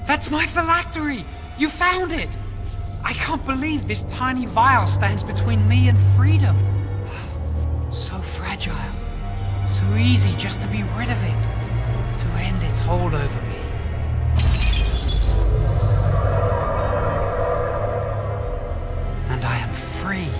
That's my phylactery! You found it! I can't believe this tiny vial stands between me and freedom. So fragile. So easy just to be rid of it. To end its hold over me. And I am free.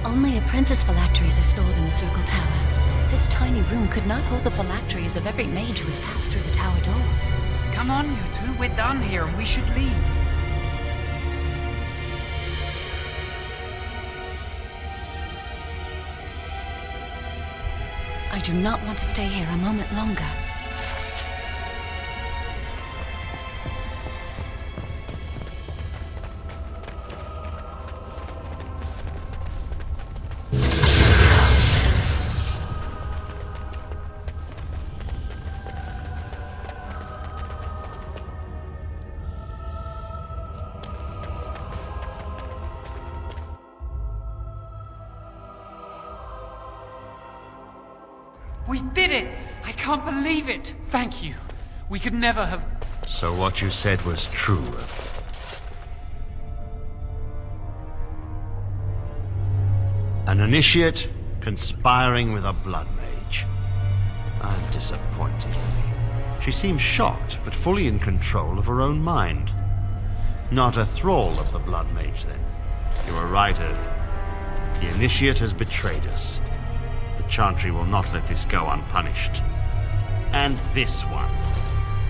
Only apprentice phylacteries are stored in the Circle Tower. This tiny room could not hold the phylacteries of every mage who has passed through the tower doors. Come on, you two. We're done here and we should leave. I do not want to stay here a moment longer. We did it! I can't believe it! Thank you. We could never have... So what you said was true. An initiate conspiring with a blood mage. I'm disappointed, Lily. She seems shocked, but fully in control of her own mind. Not a thrall of the blood mage, then. You were right, Erly. The initiate has betrayed us. The Chantry will not let this go unpunished. And this one.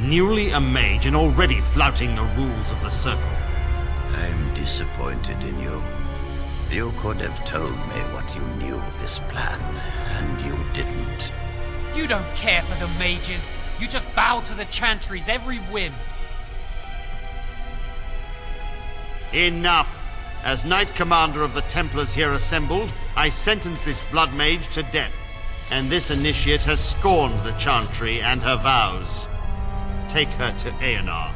Newly a mage and already flouting the rules of the Circle. I'm disappointed in you. You could have told me what you knew of this plan, and you didn't. You don't care for the mages. You just bow to the Chantry's every whim. Enough! As Knight Commander of the Templars here assembled, I sentence this blood mage to death. And this initiate has scorned the Chantry and her vows. Take her to Aenar.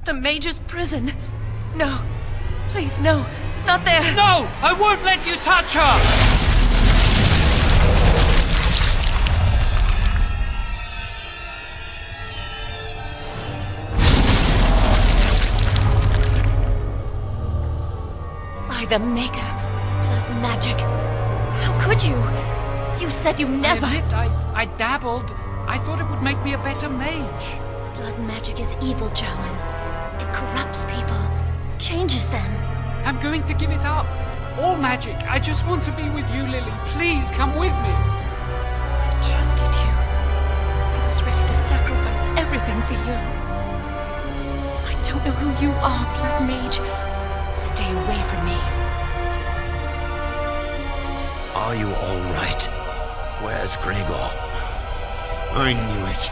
The mage's prison. No. Please, no. Not there. No! I won't let you touch her! The Maker. Blood magic. How could you? You said you never... I admit, I dabbled. I thought it would make me a better mage. Blood magic is evil, Jowan. It corrupts people, changes them. I'm going to give it up. All magic. I just want to be with you, Lily. Please, come with me. I trusted you. I was ready to sacrifice everything for you. I don't know who you are, Blood Mage. Stay away from me. Are you all right? Where's Gregor? I knew it.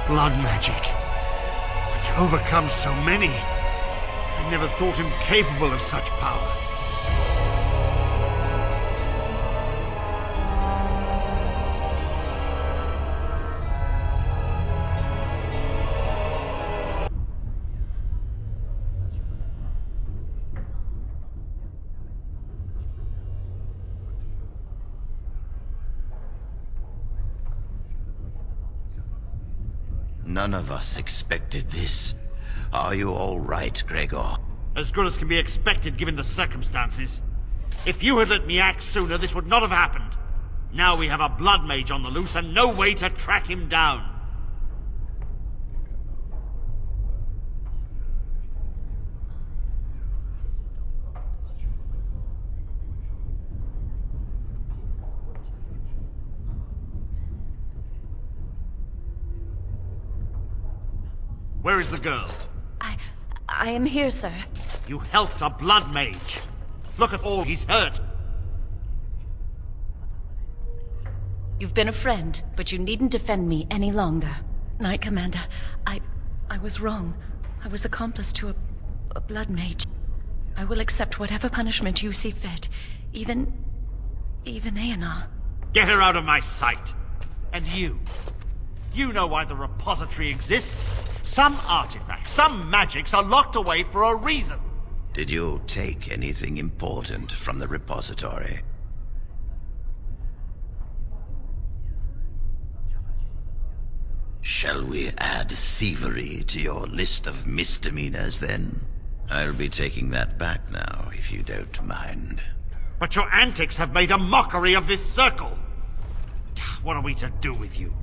Blood magic. Which overcomes so many. I never thought him capable of such power. None of us expected this. Are you all right, Gregor? As good as can be expected given the circumstances. If you had let me act sooner, this would not have happened. Now we have a blood mage on the loose and no way to track him down. Where is the girl? I am here, sir. You helped a blood mage. Look at all he's hurt. You've been a friend, but you needn't defend me any longer. Knight Commander, I was wrong. I was accomplice to a blood mage. I will accept whatever punishment you see fit. Even Aenar. Get her out of my sight. And you. You know why the repository exists. Some artifacts, some magics are locked away for a reason. Did you take anything important from the repository? Shall we add thievery to your list of misdemeanors, then? I'll be taking that back now, if you don't mind. But your antics have made a mockery of this circle. What are we to do with you?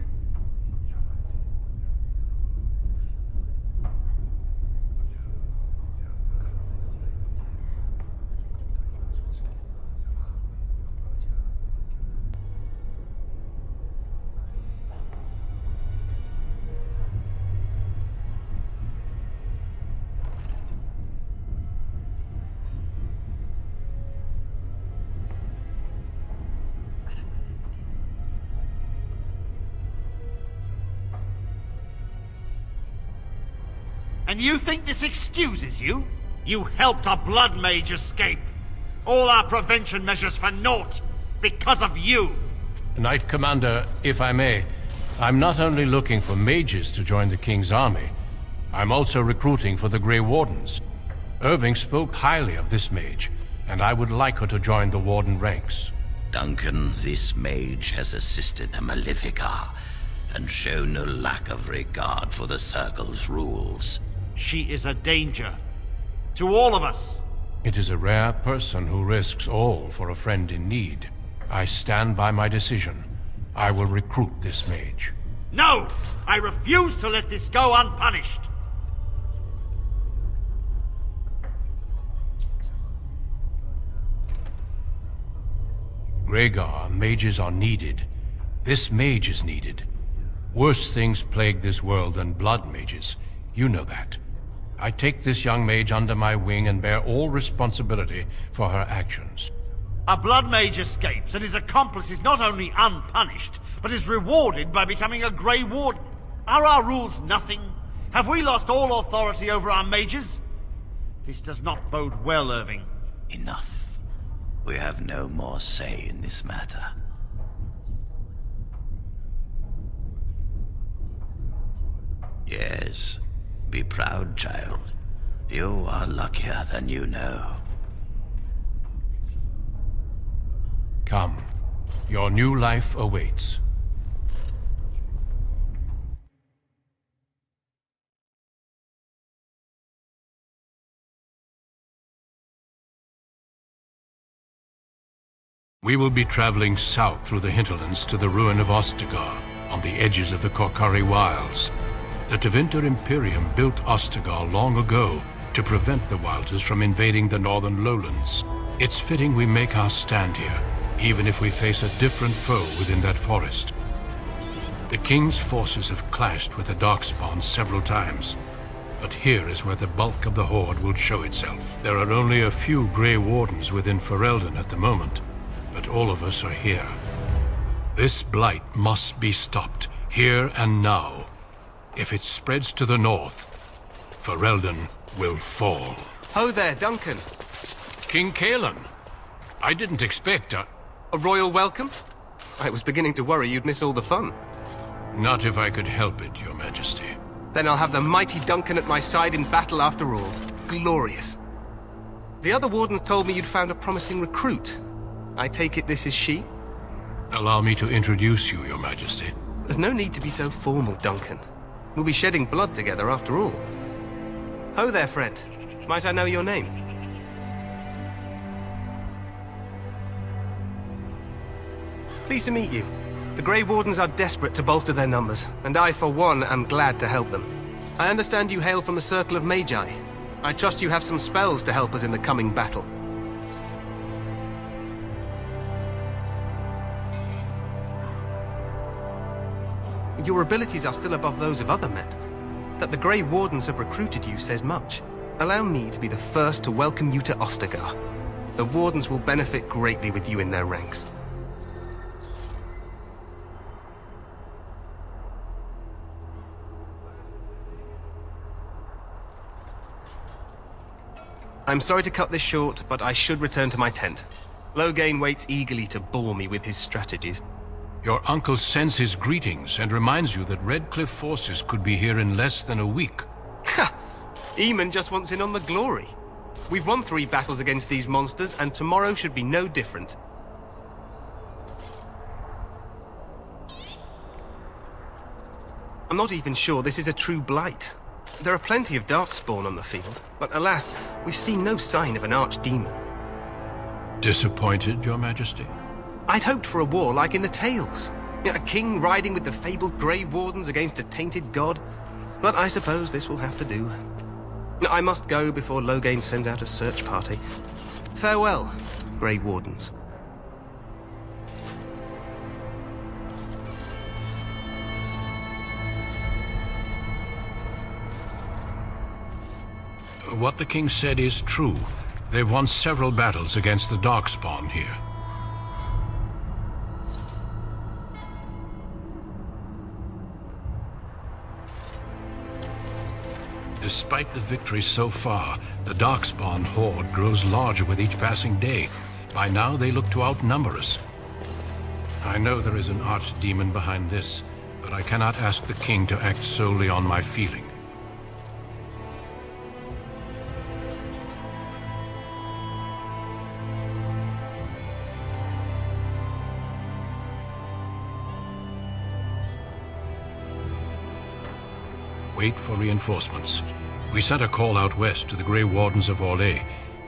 And you think this excuses you? You helped a blood mage escape. All our prevention measures for naught because of you. Knight Commander, if I may, I'm not only looking for mages to join the King's army, I'm also recruiting for the Grey Wardens. Irving spoke highly of this mage, and I would like her to join the Warden ranks. Duncan, this mage has assisted the Malefica and shown no lack of regard for the Circle's rules. She is a danger to all of us. It is a rare person who risks all for a friend in need. I stand by my decision. I will recruit this mage. No! I refuse to let this go unpunished! Rhaegar, mages are needed. This mage is needed. Worse things plague this world than blood mages. You know that. I take this young mage under my wing and bear all responsibility for her actions. A blood mage escapes and his accomplice is not only unpunished, but is rewarded by becoming a Grey Warden. Are our rules nothing? Have we lost all authority over our mages? This does not bode well, Irving. Enough. We have no more say in this matter. Yes. Be proud, child. You are luckier than you know. Come. Your new life awaits. We will be traveling south through the hinterlands to the ruin of Ostagar, on the edges of the Korcari Wilds. The Tevinter Imperium built Ostagar long ago to prevent the Wilders from invading the northern lowlands. It's fitting we make our stand here, even if we face a different foe within that forest. The King's forces have clashed with the Darkspawn several times, but here is where the bulk of the Horde will show itself. There are only a few Grey Wardens within Ferelden at the moment, but all of us are here. This blight must be stopped, here and now. If it spreads to the north, Ferelden will fall. Ho there, Duncan. King Cailan, I didn't expect A royal welcome? I was beginning to worry you'd miss all the fun. Not if I could help it, Your Majesty. Then I'll have the mighty Duncan at my side in battle after all. Glorious. The other wardens told me you'd found a promising recruit. I take it this is she? Allow me to introduce you, Your Majesty. There's no need to be so formal, Duncan. We'll be shedding blood together after all. Ho there, friend. Might I know your name? Pleased to meet you. The Grey Wardens are desperate to bolster their numbers, and I, for one, am glad to help them. I understand you hail from the Circle of Magi. I trust you have some spells to help us in the coming battle. Your abilities are still above those of other men. That the Grey Wardens have recruited you says much. Allow me to be the first to welcome you to Ostagar. The Wardens will benefit greatly with you in their ranks. I'm sorry to cut this short, but I should return to my tent. Loghain waits eagerly to bore me with his strategies. Your uncle sends his greetings and reminds you that Redcliffe forces could be here in less than a week. Ha! Eamon just wants in on the glory. We've won 3 battles against these monsters, and tomorrow should be no different. I'm not even sure this is a true blight. There are plenty of Darkspawn on the field, but alas, we've seen no sign of an archdemon. Disappointed, Your Majesty? I'd hoped for a war like in the Tales. A king riding with the fabled Grey Wardens against a tainted god. But I suppose this will have to do. I must go before Loghain sends out a search party. Farewell, Grey Wardens. What the king said is true. They've won several battles against the Darkspawn here. Despite the victories so far, the Darkspawn horde grows larger with each passing day. By now, they look to outnumber us. I know there is an archdemon behind this, but I cannot ask the king to act solely on my feeling. Wait for reinforcements. We sent a call out west to the Grey Wardens of Orlais,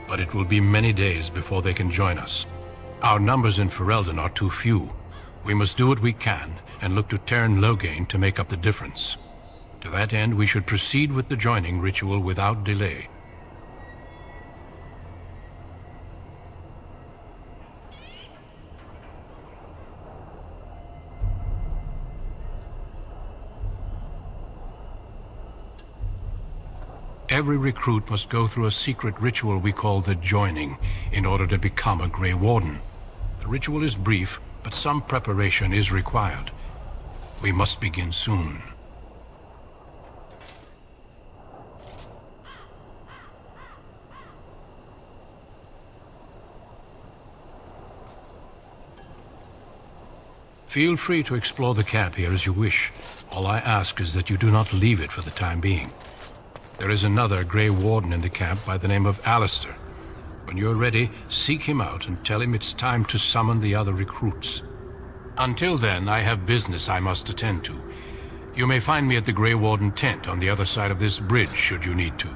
but it will be many days before they can join us. Our numbers in Ferelden are too few. We must do what we can and look to Teyrn Loghain to make up the difference. To that end, we should proceed with the joining ritual without delay. Every recruit must go through a secret ritual we call the Joining in order to become a Grey Warden. The ritual is brief, but some preparation is required. We must begin soon. Feel free to explore the camp here as you wish. All I ask is that you do not leave it for the time being. There is another Grey Warden in the camp by the name of Alistair. When you're ready, seek him out and tell him it's time to summon the other recruits. Until then, I have business I must attend to. You may find me at the Grey Warden tent on the other side of this bridge, should you need to.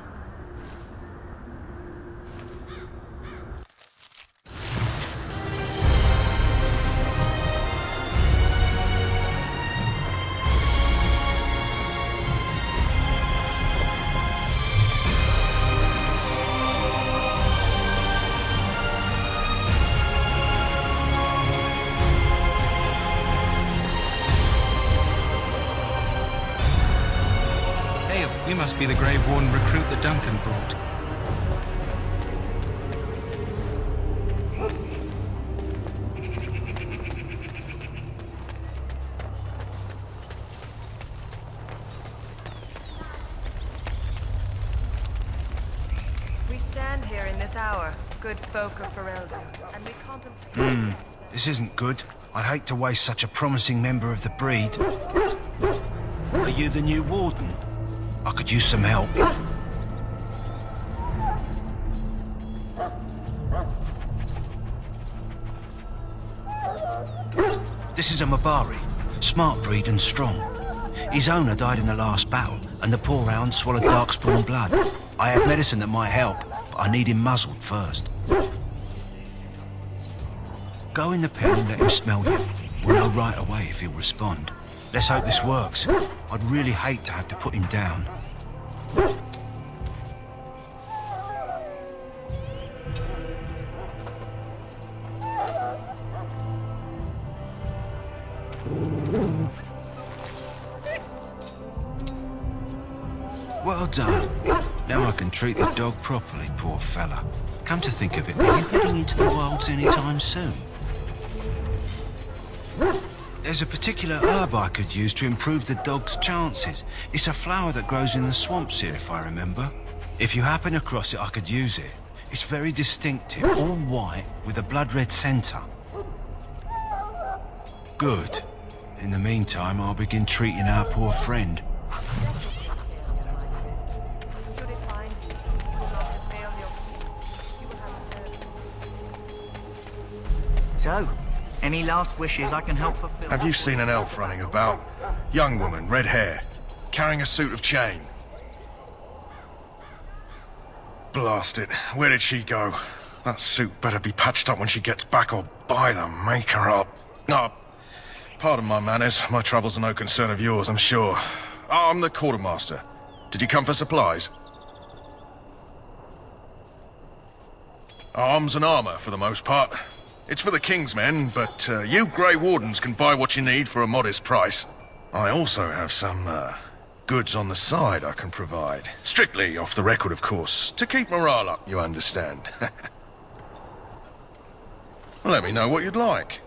We must be the Grey Warden recruit that Duncan brought. We stand here in this hour, good folk of Ferelden, and we contemplate... This isn't good. I'd hate to waste such a promising member of the breed. Are you the new warden? I could use some help. This is a Mabari, smart breed and strong. His owner died in the last battle, and the poor hound swallowed Darkspawn blood. I have medicine that might help, but I need him muzzled first. Go in the pen and let him smell you. We'll know right away if he'll respond. Let's hope this works. I'd really hate to have to put him down. Well done. Now I can treat the dog properly, poor fella. Come to think of it, are you heading into the wilds anytime soon? There's a particular herb I could use to improve the dog's chances. It's a flower that grows in the swamps here, if I remember. If you happen across it, I could use it. It's very distinctive, all white, with a blood-red centre. Good. In the meantime, I'll begin treating our poor friend. Should it find you, you will not fail your... So, any last wishes I can help fulfill? Have you seen an elf running about? Young woman, red hair, carrying a suit of chain. Blast it. Where did she go? That suit better be patched up when she gets back, or by the maker up. Oh, pardon my manners. My troubles are no concern of yours, I'm sure. Oh, I'm the quartermaster. Did you come for supplies? Arms and armor, for the most part. It's for the King's men, but you Grey Wardens can buy what you need for a modest price. I also have some, goods on the side I can provide. Strictly off the record, of course. To keep morale up, you understand. Let me know what you'd like.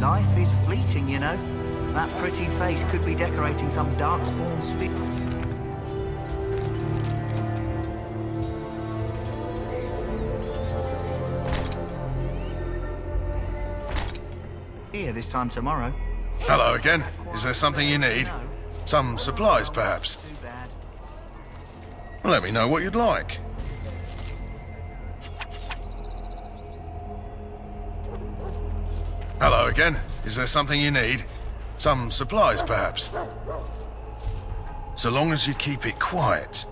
Life is fleeting, you know. That pretty face could be decorating some darkspawn spirit. Here this time tomorrow. Hello again. Is there something you need? Some supplies, perhaps? Too bad. Let me know what you'd like. Hello again. Is there something you need? Some supplies, perhaps? So long as you keep it quiet.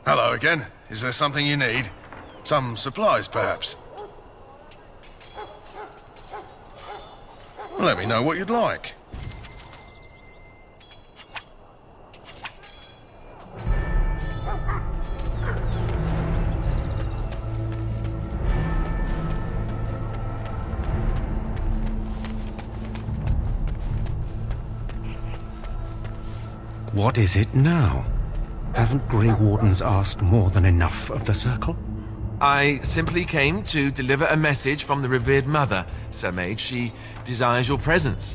Hello again. Is there something you need? Some supplies, perhaps? Let me know what you'd like. What is it now? Haven't Grey Wardens asked more than enough of the Circle? I simply came to deliver a message from the revered mother, Sir Mage. She desires your presence.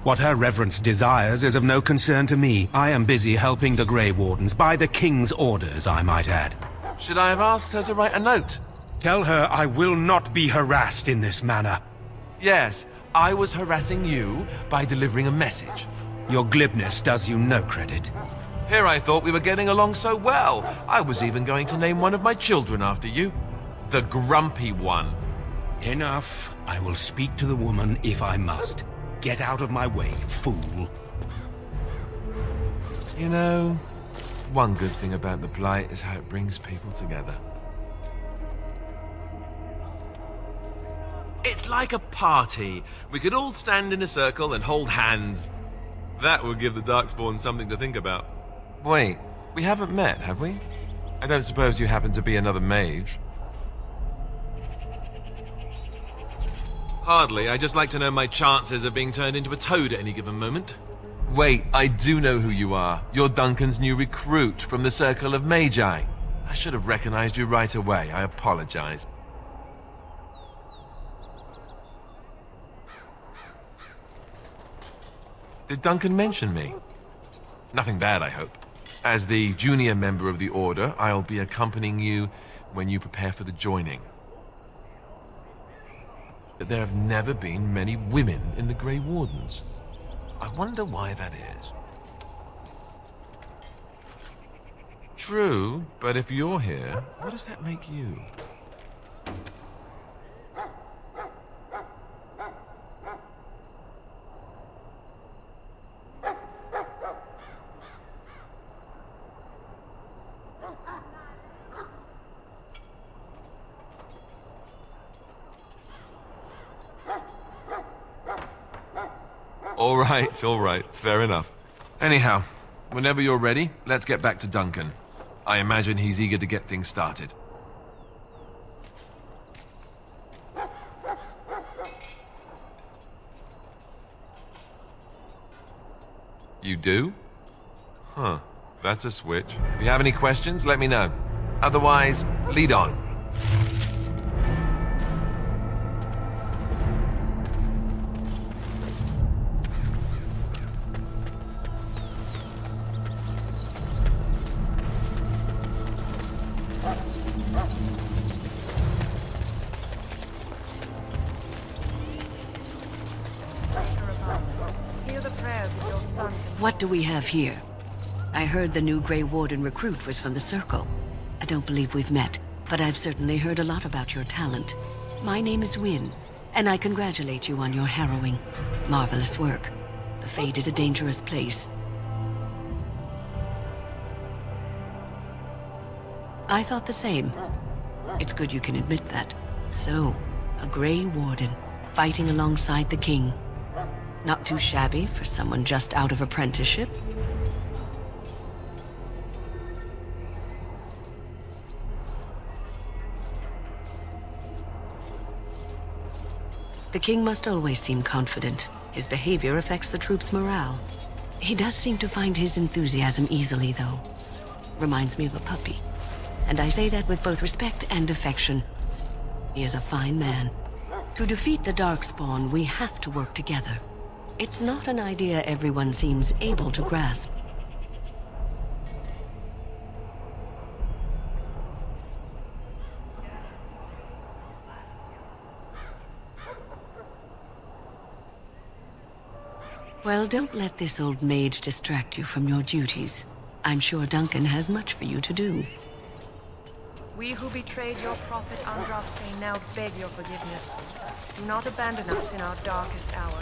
What her reverence desires is of no concern to me. I am busy helping the Grey Wardens, by the King's orders, I might add. Should I have asked her to write a note? Tell her I will not be harassed in this manner. Yes, I was harassing you by delivering a message. Your glibness does you no credit. Here I thought we were getting along so well. I was even going to name one of my children after you. The Grumpy One. Enough. I will speak to the woman if I must. Get out of my way, fool. You know, one good thing about the Blight is how it brings people together. It's like a party. We could all stand in a circle and hold hands. That would give the Darkspawn something to think about. Wait, we haven't met, have we? I don't suppose you happen to be another mage? Hardly. I just like to know my chances of being turned into a toad at any given moment. Wait, I do know who you are. You're Duncan's new recruit from the Circle of Magi. I should have recognized you right away. I apologize. Did Duncan mention me? Nothing bad, I hope. As the junior member of the Order, I'll be accompanying you when you prepare for the joining. But there have never been many women in the Grey Wardens. I wonder why that is. True, but if you're here, what does that make you? All right, fair enough. Anyhow, whenever you're ready, let's get back to Duncan. I imagine he's eager to get things started. You do? Huh, that's a switch. If you have any questions, let me know. Otherwise, lead on. What do we have here? I heard the new Grey Warden recruit was from the Circle. I don't believe we've met, but I've certainly heard a lot about your talent. My name is Wynne, and I congratulate you on your harrowing, marvelous work. The Fade is a dangerous place. I thought the same. It's good you can admit that. So, a Grey Warden, fighting alongside the King. Not too shabby for someone just out of apprenticeship. The King must always seem confident. His behavior affects the troops' morale. He does seem to find his enthusiasm easily, though. Reminds me of a puppy. And I say that with both respect and affection. He is a fine man. To defeat the Darkspawn, we have to work together. It's not an idea everyone seems able to grasp. Well, don't let this old mage distract you from your duties. I'm sure Duncan has much for you to do. We who betrayed your prophet Andraste now beg your forgiveness. Do not abandon us in our darkest hour.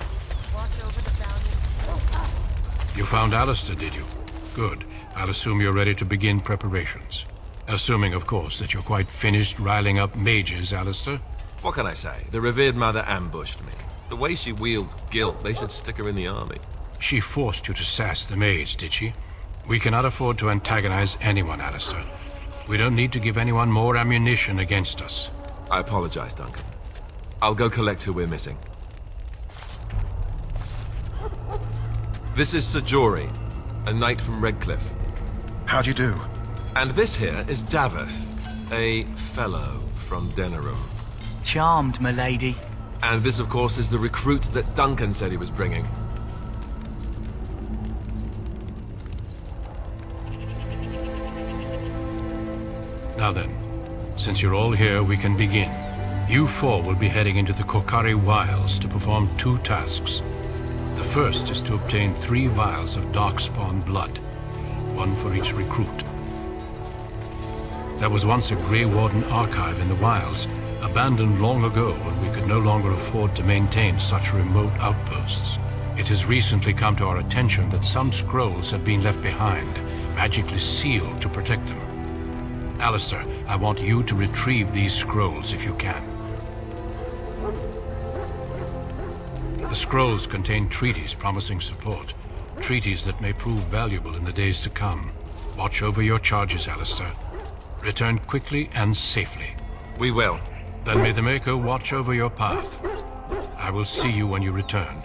Watch over the valiant. You found Alistair, did you? Good. I'll assume you're ready to begin preparations. Assuming, of course, that you're quite finished riling up mages, Alistair. What can I say? The revered mother ambushed me. The way she wields guilt, they should stick her in the army. She forced you to sass the mage, did she? We cannot afford to antagonize anyone, Alistair. We don't need to give anyone more ammunition against us. I apologize, Duncan. I'll go collect who we're missing. This is Sir Jory, a knight from Redcliffe. How'd you do? And this here is Daveth, a fellow from Denerim. Charmed, milady. And this, of course, is the recruit that Duncan said he was bringing. Now then, since you're all here, we can begin. You four will be heading into the Korcari Wilds to perform 2 tasks. The first is to obtain 3 vials of Darkspawn blood, 1 for each recruit. There was once a Grey Warden archive in the wilds, abandoned long ago when we could no longer afford to maintain such remote outposts. It has recently come to our attention that some scrolls have been left behind, magically sealed to protect them. Alistair, I want you to retrieve these scrolls if you can. The scrolls contain treaties promising support. Treaties that may prove valuable in the days to come. Watch over your charges, Alistair. Return quickly and safely. We will. Then may the Maker watch over your path. I will see you when you return.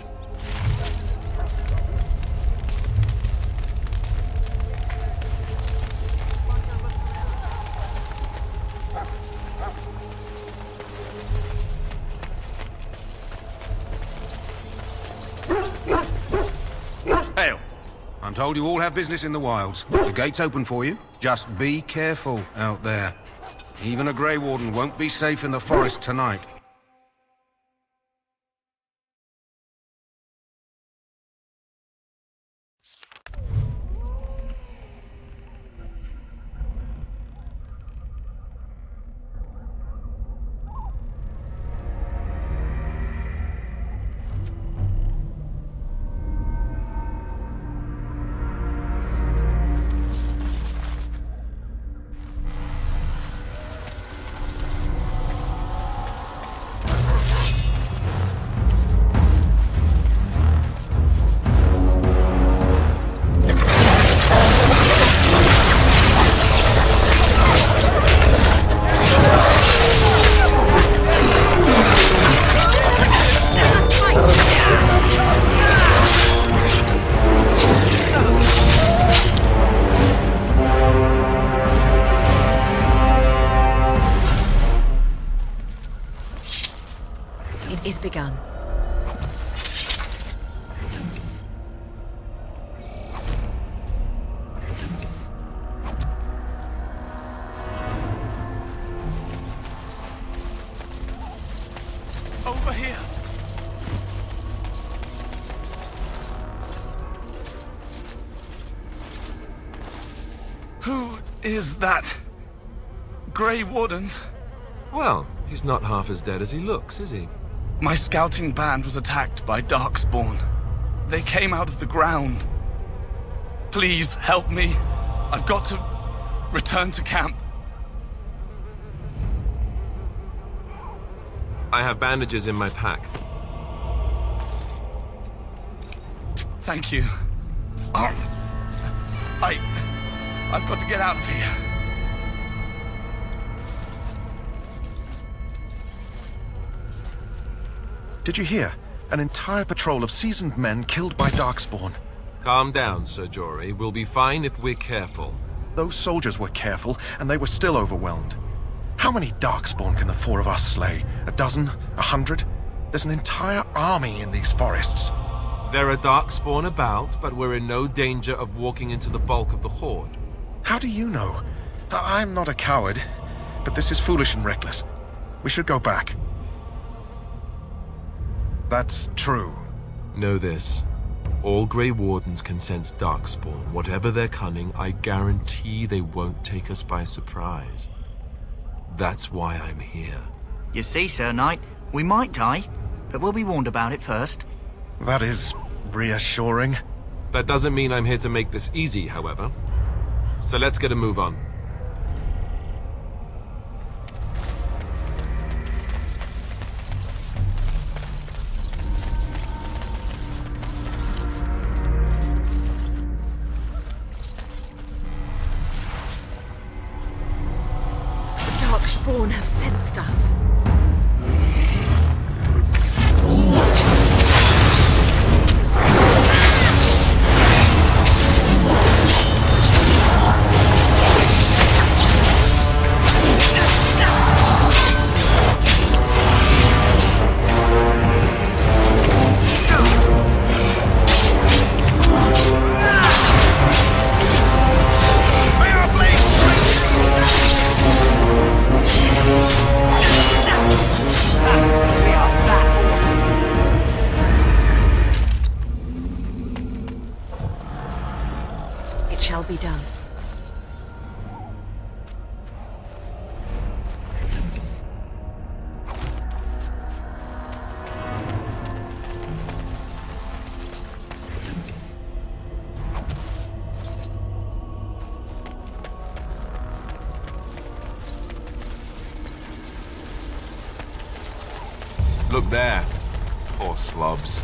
Hail. I'm told you all have business in the wilds. The gate's open for you. Just be careful out there. Even a Grey Warden won't be safe in the forest tonight. Is begun. Over here. Who is that? Grey Wardens? Well, he's not half as dead as he looks, is he? My scouting band was attacked by Darkspawn. They came out of the ground. Please help me. I've got to return to camp. I have bandages in my pack. Thank you. I've got to get out of here. Did you hear? An entire patrol of seasoned men killed by Darkspawn. Calm down, Sir Jory. We'll be fine if we're careful. Those soldiers were careful, and they were still overwhelmed. How many Darkspawn can the four of us slay? A dozen? 100? There's an entire army in these forests. There are Darkspawn about, but we're in no danger of walking into the bulk of the Horde. How do you know? I'm not a coward, but this is foolish and reckless. We should go back. That's true. Know this. All Grey Wardens can sense Darkspawn. Whatever their cunning, I guarantee they won't take us by surprise. That's why I'm here. You see, Sir Knight, we might die, but we'll be warned about it first. That is reassuring. That doesn't mean I'm here to make this easy, however. So let's get a move on. The Darkspawn have sensed us. It shall be done. Look there. Poor slobs.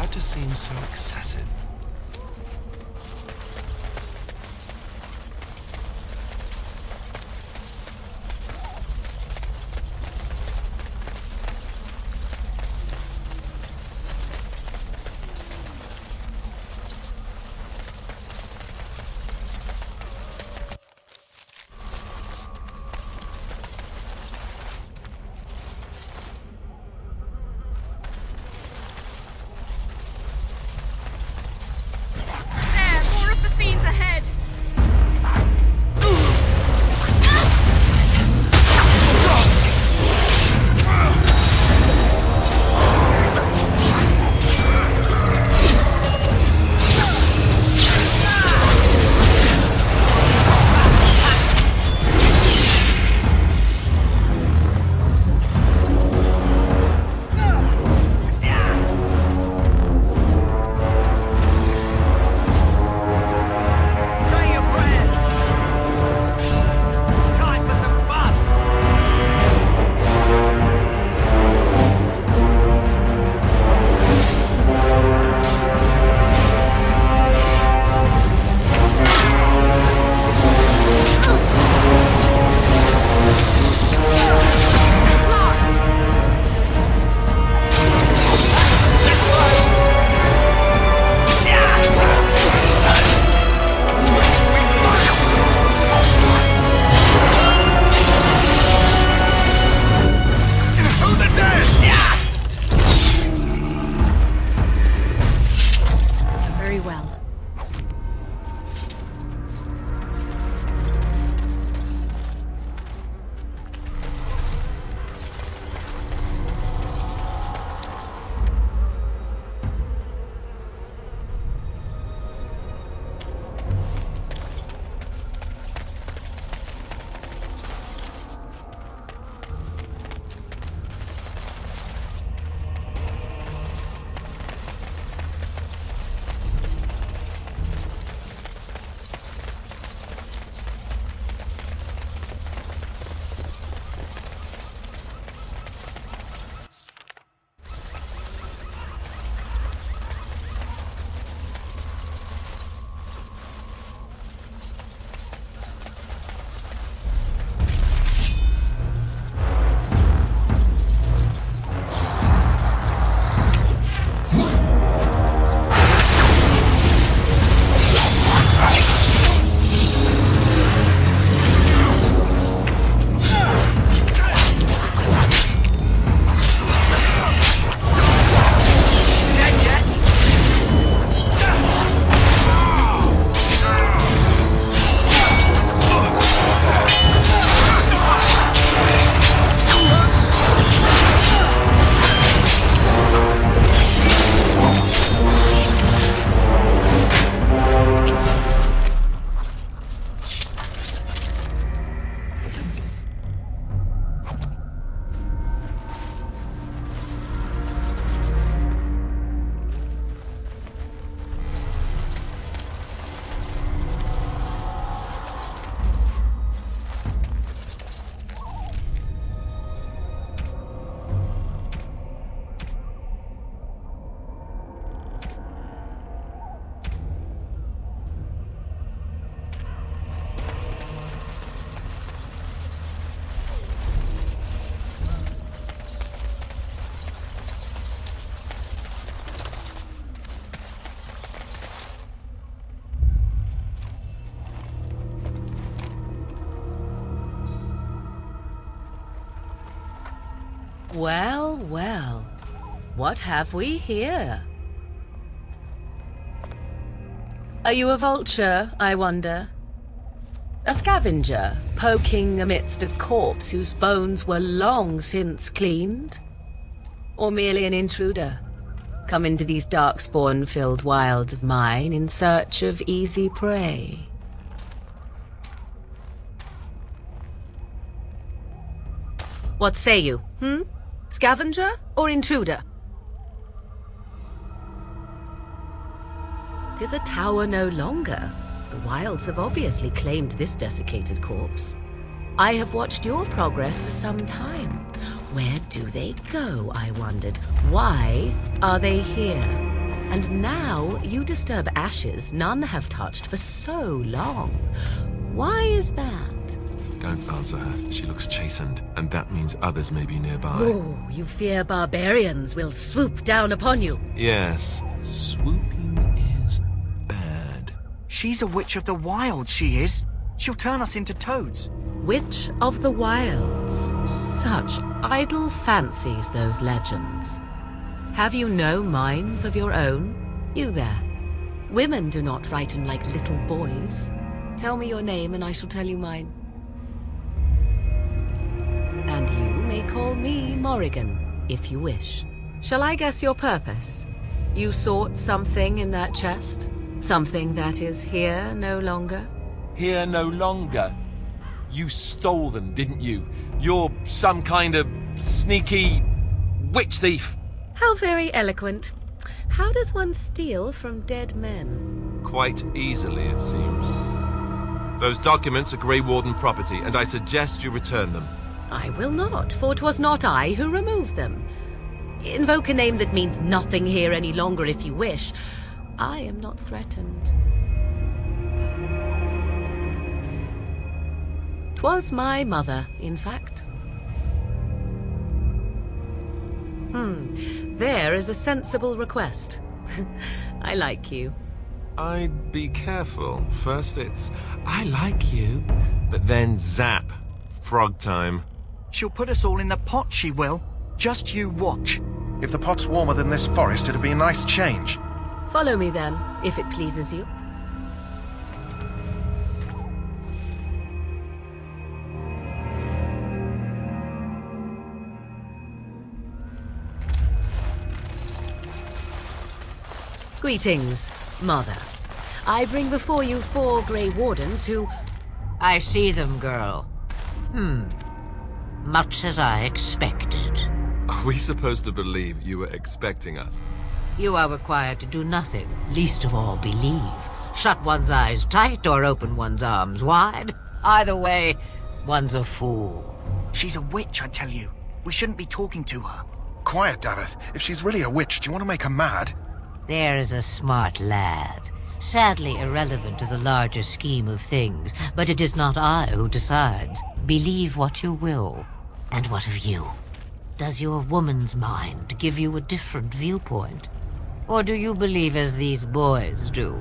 That just seems so excessive. Well, well. What have we here? Are you a vulture, I wonder? A scavenger, poking amidst a corpse whose bones were long since cleaned? Or merely an intruder, come into these darkspawn-filled wilds of mine in search of easy prey? What say you, Scavenger or intruder? 'Tis a tower no longer. The wilds have obviously claimed this desiccated corpse. I have watched your progress for some time. Where do they go, I wondered? Why are they here? And now you disturb ashes none have touched for so long. Why is that? Don't answer her. She looks chastened, and that means others may be nearby. Oh, you fear barbarians will swoop down upon you. Yes, swooping is bad. She's a witch of the wilds, she is. She'll turn us into toads. Witch of the Wilds. Such idle fancies, those legends. Have you no minds of your own? You there. Women do not frighten like little boys. Tell me your name and I shall tell you mine. And you may call me Morrigan, if you wish. Shall I guess your purpose? You sought something in that chest? Something that is here no longer? Here no longer. You stole them, didn't you? You're some kind of sneaky witch thief. How very eloquent. How does one steal from dead men? Quite easily, it seems. Those documents are Grey Warden property, and I suggest you return them. I will not, for 'twas not I who removed them. Invoke a name that means nothing here any longer if you wish. I am not threatened. 'Twas my mother, in fact. There is a sensible request. I like you. I'd be careful. First it's, I like you, but then zap. Frog time. She'll put us all in the pot, she will. Just you watch. If the pot's warmer than this forest, it'd be a nice change. Follow me then, if it pleases you. Greetings, Mother. I bring before you 4 Grey Wardens who... I see them, girl. Much as I expected. Are we supposed to believe you were expecting us? You are required to do nothing, least of all believe. Shut one's eyes tight or open one's arms wide. Either way, one's a fool. She's a witch, I tell you. We shouldn't be talking to her. Quiet, Daveth. If she's really a witch, do you want to make her mad? There is a smart lad. Sadly irrelevant to the larger scheme of things, but it is not I who decides. Believe what you will. And what of you? Does your woman's mind give you a different viewpoint? Or do you believe as these boys do?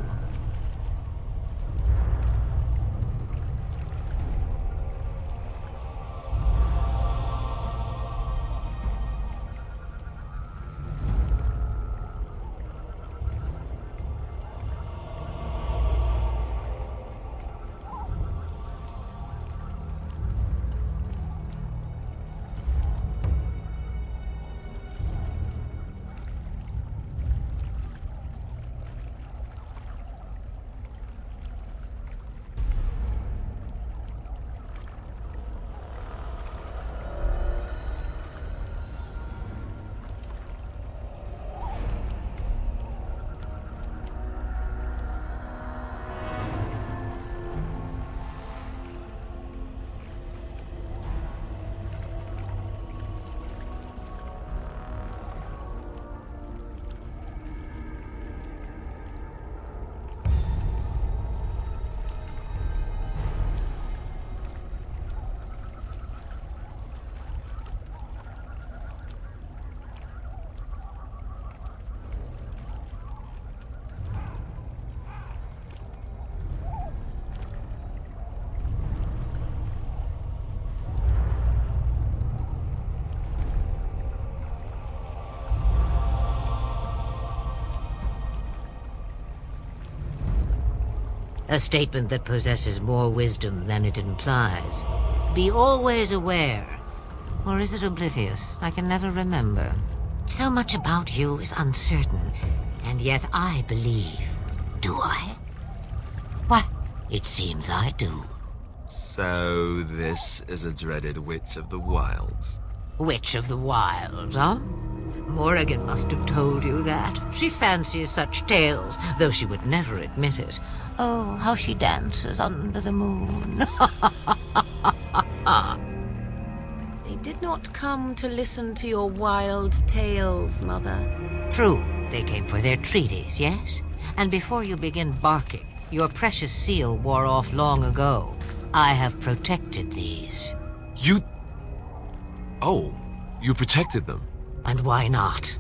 A statement that possesses more wisdom than it implies. Be always aware. Or is it oblivious? I can never remember. So much about you is uncertain, and yet I believe. Do I? Why, it seems I do. So this is a dreaded Witch of the Wilds. Witch of the Wilds, huh? Morrigan must have told you that. She fancies such tales, though she would never admit it. Oh, how she dances under the moon. They did not come to listen to your wild tales, Mother. True. They came for their treaties, yes? And before you begin barking, your precious seal wore off long ago. I have protected these. You... Oh, you protected them? And why not?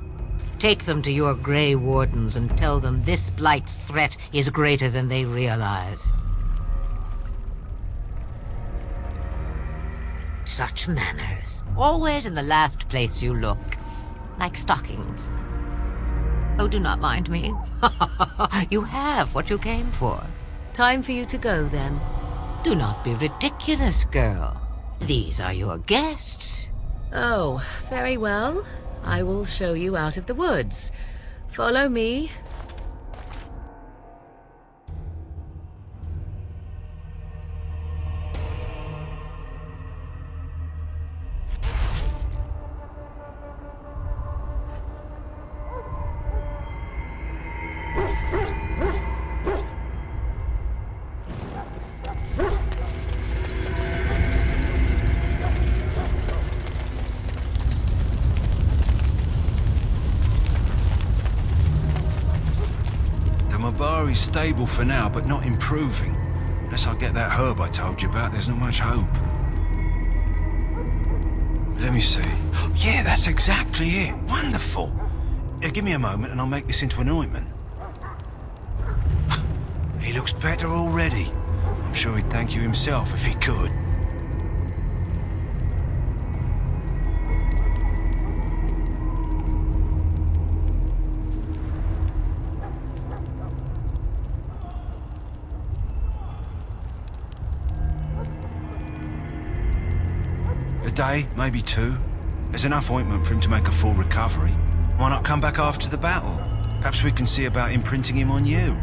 Take them to your Grey Wardens and tell them this Blight's threat is greater than they realize. Such manners. Always in the last place you look. Like stockings. Oh, do not mind me. You have what you came for. Time for you to go, then. Do not be ridiculous, girl. These are your guests. Oh, very well. I will show you out of the woods. Follow me. Mabari's stable for now, but not improving. Unless I get that herb I told you about, there's not much hope. Let me see. Yeah, that's exactly it. Wonderful. Give me a moment and I'll make this into an ointment. He looks better already. I'm sure he'd thank you himself if he could. A day, maybe two. There's enough ointment for him to make a full recovery. Why not come back after the battle? Perhaps we can see about imprinting him on you.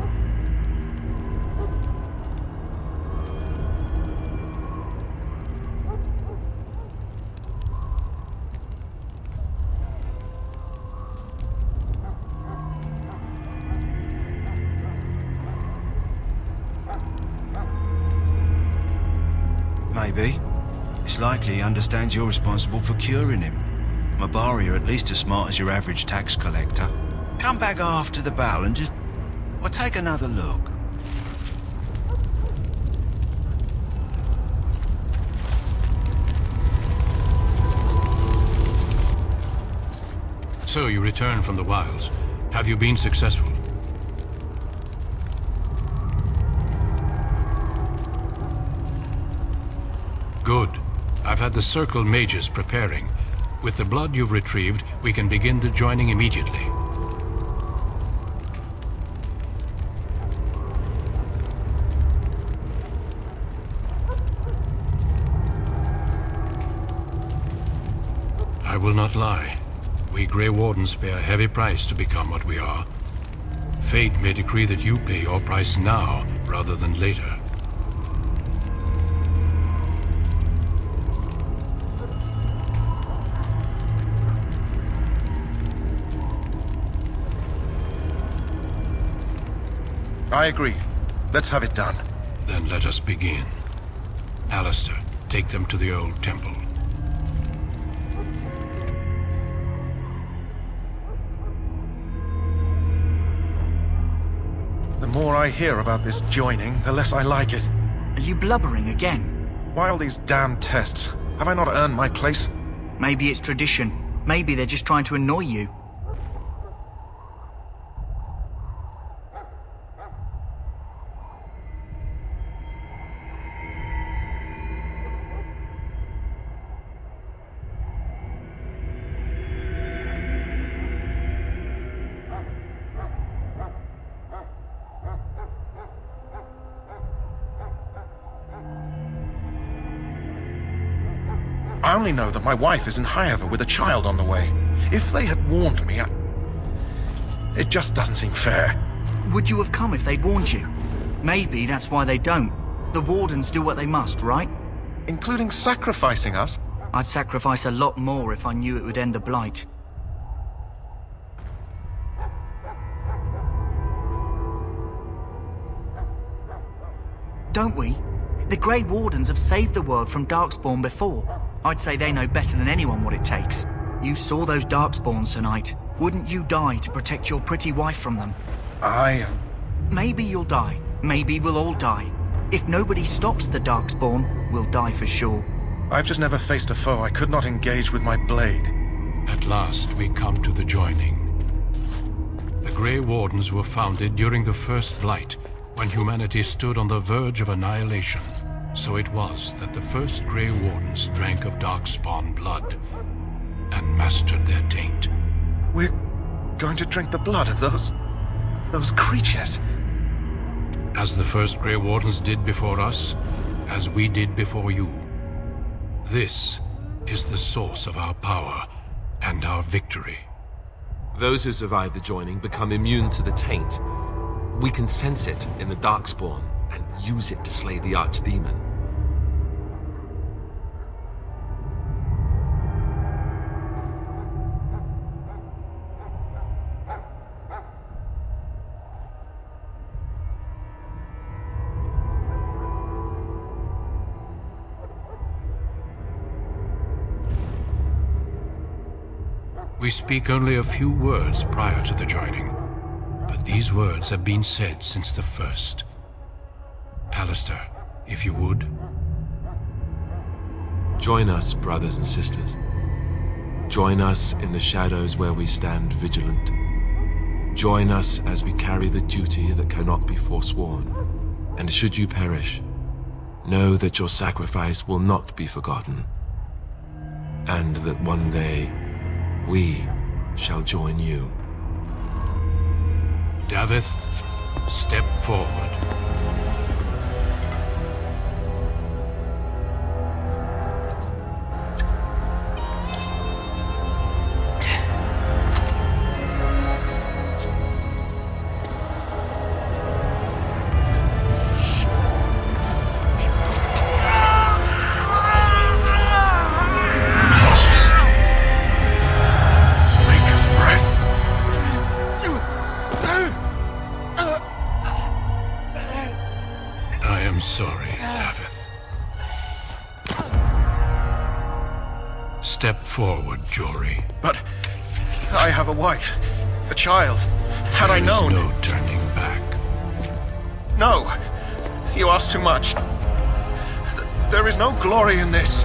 Maybe. It's likely he understands you're responsible for curing him. Mabari are at least as smart as your average tax collector. Come back after the battle and just... well, take another look. So you return from the wilds. Have you been successful? Good. I've had the Circle mages preparing. With the blood you've retrieved, we can begin the joining immediately. I will not lie. We Grey Wardens pay a heavy price to become what we are. Fate may decree that you pay your price now, rather than later. I agree. Let's have it done. Then let us begin. Alistair, take them to the old temple. The more I hear about this joining, the less I like it. Are you blubbering again? Why all these damn tests? Have I not earned my place? Maybe it's tradition. Maybe they're just trying to annoy you. I only know that my wife is in Highever with a child on the way. If they had warned me, it just doesn't seem fair. Would you have come if they'd warned you? Maybe that's why they don't. The Wardens do what they must, right? Including sacrificing us? I'd sacrifice a lot more if I knew it would end the Blight. Don't we? The Grey Wardens have saved the world from Darkspawn before. I'd say they know better than anyone what it takes. You saw those Darkspawn tonight. Wouldn't you die to protect your pretty wife from them? Maybe you'll die. Maybe we'll all die. If nobody stops the Darkspawn, we'll die for sure. I've just never faced a foe I could not engage with my blade. At last, we come to the joining. The Grey Wardens were founded during the First Blight, when humanity stood on the verge of annihilation. So it was that the first Grey Wardens drank of Darkspawn blood and mastered their taint. We're going to drink the blood of those creatures. As the first Grey Wardens did before us, as we did before you. This is the source of our power and our victory. Those who survive the joining become immune to the taint. We can sense it in the Darkspawn and use it to slay the Archdemon. We speak only a few words prior to the joining, but these words have been said since the first. Alistair, if you would. Join us, brothers and sisters. Join us in the shadows where we stand vigilant. Join us as we carry the duty that cannot be forsworn. And should you perish, know that your sacrifice will not be forgotten, and that one day we shall join you. Davith, step forward. Step forward, Jory. But I have a wife, a child. Had I known... There is no turning back. No! You ask too much. There is no glory in this.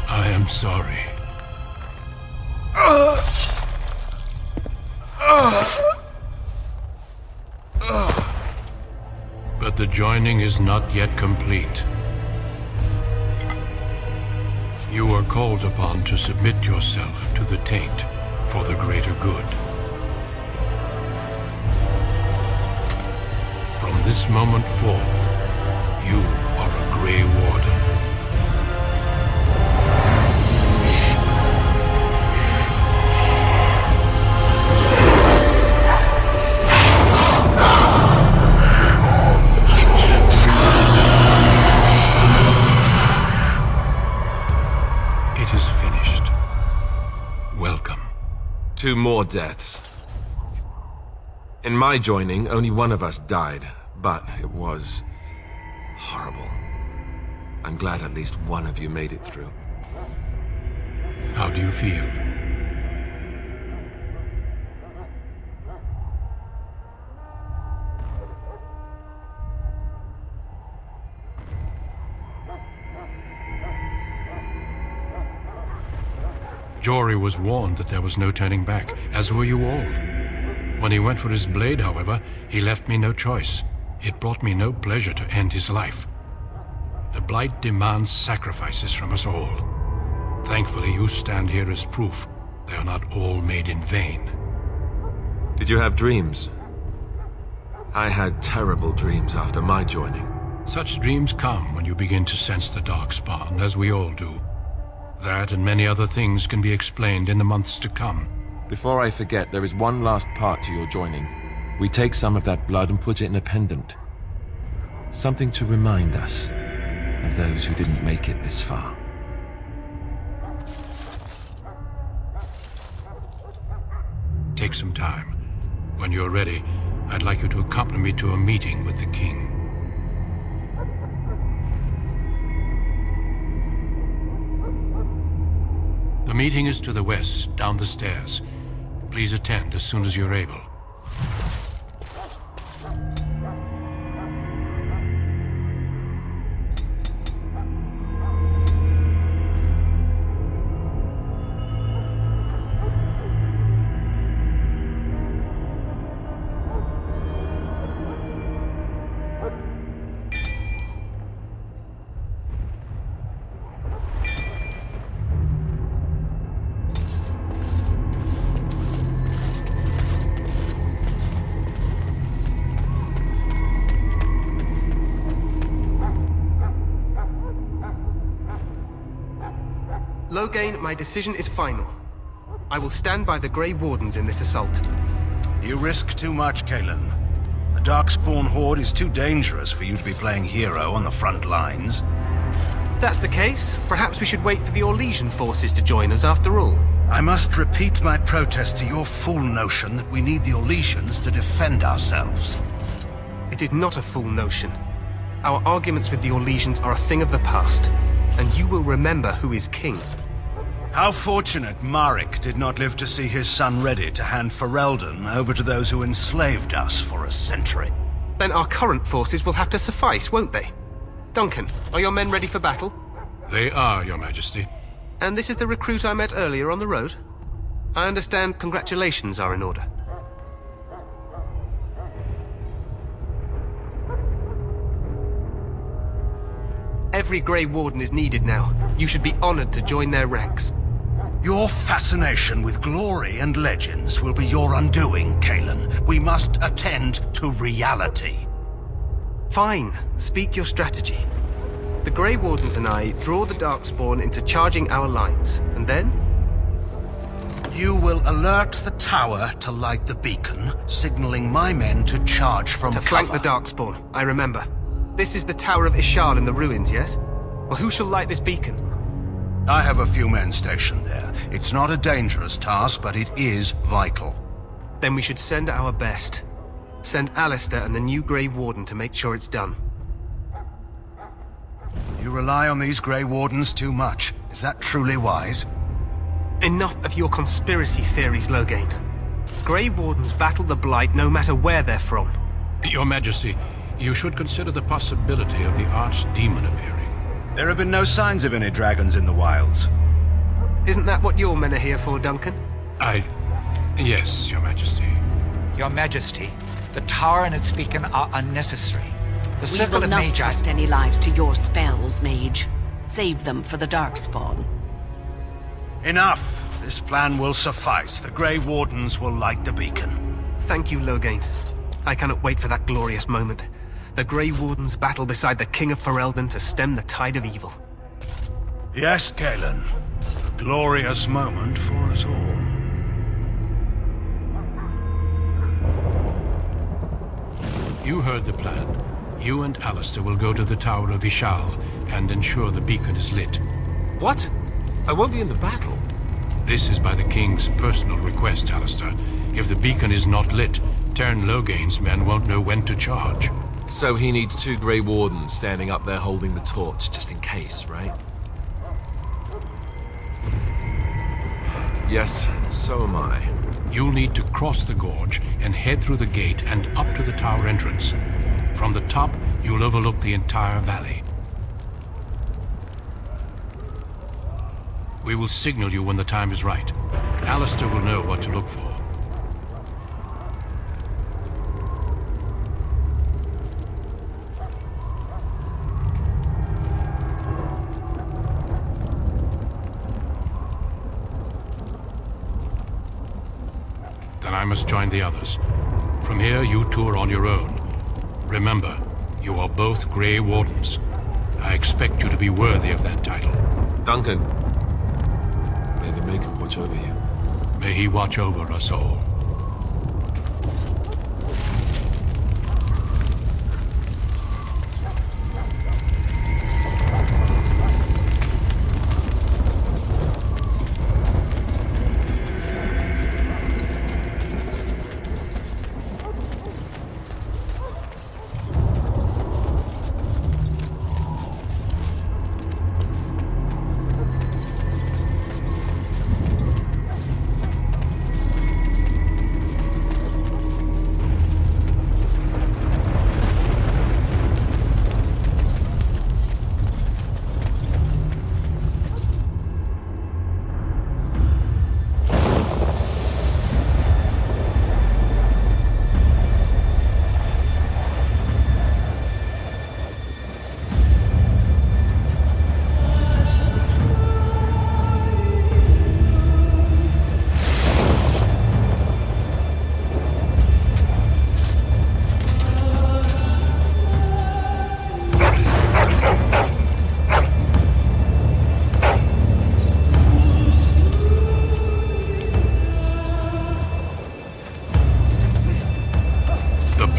I am sorry. But the joining is not yet complete. You are called upon to submit yourself to the taint for the greater good. From this moment forth, you are a Grey Warden. Two more deaths. In my joining, only one of us died, but it was horrible. I'm glad at least one of you made it through. How do you feel? Jory was warned that there was no turning back, as were you all. When he went for his blade, however, he left me no choice. It brought me no pleasure to end his life. The Blight demands sacrifices from us all. Thankfully, you stand here as proof they are not all made in vain. Did you have dreams? I had terrible dreams after my joining. Such dreams come when you begin to sense the Darkspawn, as we all do. That and many other things can be explained in the months to come. Before I forget, there is one last part to your joining. We take some of that blood and put it in a pendant. Something to remind us of those who didn't make it this far. Take some time. When you're ready, I'd like you to accompany me to a meeting with the king. The meeting is to the west, down the stairs. Please attend as soon as you're able. Loghain, my decision is final. I will stand by the Grey Wardens in this assault. You risk too much, Cailan. The Darkspawn Horde is too dangerous for you to be playing hero on the front lines. If that's the case, perhaps we should wait for the Orlesian forces to join us after all. I must repeat my protest to your fool notion that we need the Orlesians to defend ourselves. It is not a fool notion. Our arguments with the Orlesians are a thing of the past, and you will remember who is king. How fortunate Marek did not live to see his son ready to hand Ferelden over to those who enslaved us for a century. Then our current forces will have to suffice, won't they? Duncan, are your men ready for battle? They are, Your Majesty. And this is the recruit I met earlier on the road? I understand congratulations are in order. Every Grey Warden is needed now. You should be honored to join their ranks. Your fascination with glory and legends will be your undoing, Cailan. We must attend to reality. Fine. Speak your strategy. The Grey Wardens and I draw the Darkspawn into charging our lines, and then? You will alert the tower to light the beacon, signaling my men to charge from cover. To flank the Darkspawn, I remember. This is the Tower of Ishal in the ruins, yes? Well, who shall light this beacon? I have a few men stationed there. It's not a dangerous task, but it is vital. Then we should send our best. Send Alistair and the new Grey Warden to make sure it's done. You rely on these Grey Wardens too much. Is that truly wise? Enough of your conspiracy theories, Loghain. Grey Wardens battle the Blight no matter where they're from. Your Majesty, you should consider the possibility of the Archdemon appearing. There have been no signs of any dragons in the wilds. Isn't that what your men are here for, Duncan? Yes, Your Majesty. Your Majesty, the tower and its beacon are unnecessary. The We Circle will of not Magi... trust any lives to your spells, Mage. Save them for the Darkspawn. Enough! This plan will suffice. The Grey Wardens will light the beacon. Thank you, Loghain. I cannot wait for that glorious moment. The Grey Wardens battle beside the King of Ferelden to stem the tide of evil. Yes, Cailan. A glorious moment for us all. You heard the plan. You and Alistair will go to the Tower of Ishal and ensure the beacon is lit. What? I won't be in the battle. This is by the King's personal request, Alistair. If the beacon is not lit, Tern Loghain's men won't know when to charge. So he needs 2 Grey Wardens standing up there holding the torch, just in case, right? Yes, so am I. You'll need to cross the gorge and head through the gate and up to the tower entrance. From the top, you'll overlook the entire valley. We will signal you when the time is right. Alistair will know what to look for. Then I must join the others. From here, you two are on your own. Remember, you are both Grey Wardens. I expect you to be worthy of that title. Duncan, may the Maker watch over you. May he watch over us all.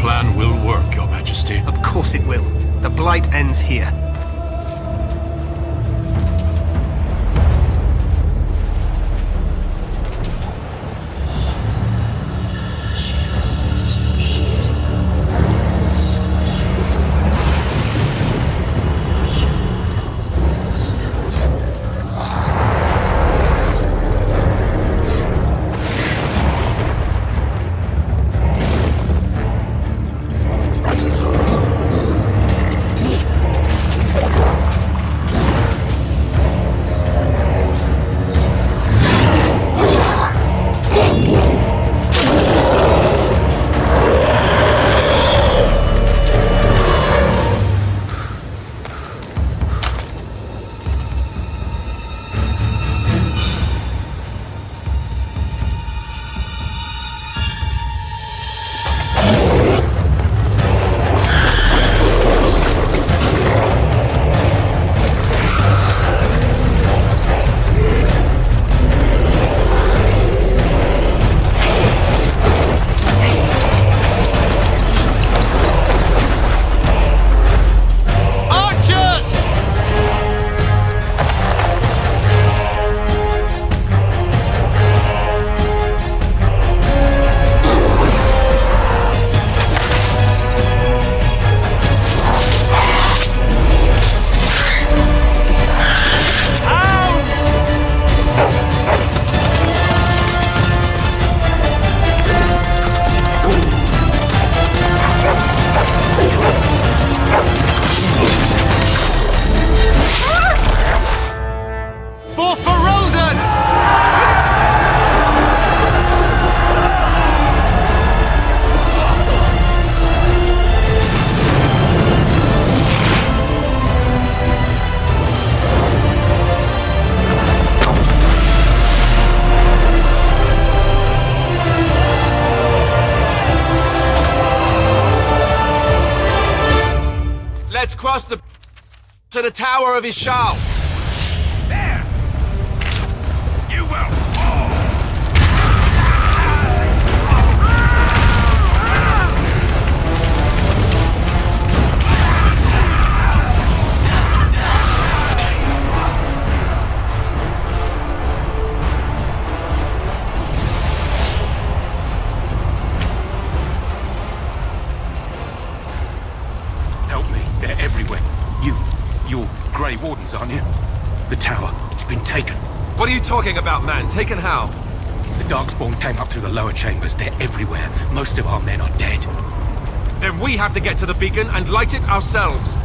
plan will work, Your Majesty. Of course it will. The Blight ends here. Let's cross the to the Tower of Ishal. There! You will fall! Help me. They're everywhere. You're Grey Wardens, aren't you? The tower, it's been taken. What are you talking about, man? Taken how? The Darkspawn came up through the lower chambers. They're everywhere. Most of our men are dead. Then we have to get to the beacon and light it ourselves.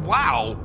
Wow!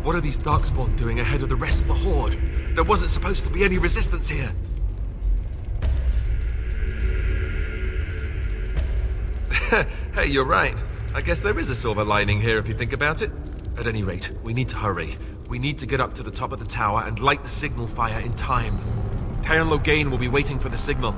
What are these Darkspawn doing ahead of the rest of the Horde? There wasn't supposed to be any resistance here. Hey, you're right. I guess there is a silver lining here if you think about it. At any rate, we need to hurry. We need to get up to the top of the tower and light the signal fire in time. Teyrn Loghain will be waiting for the signal.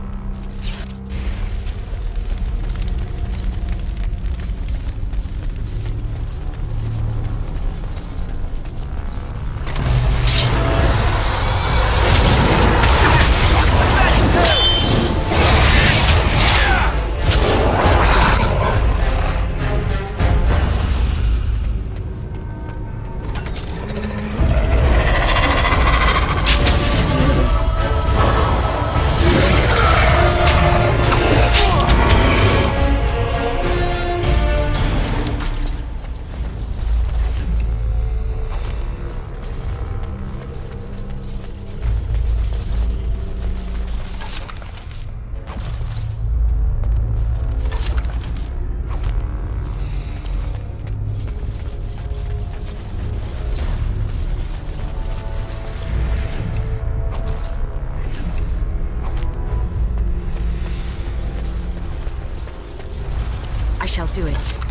I shall do it.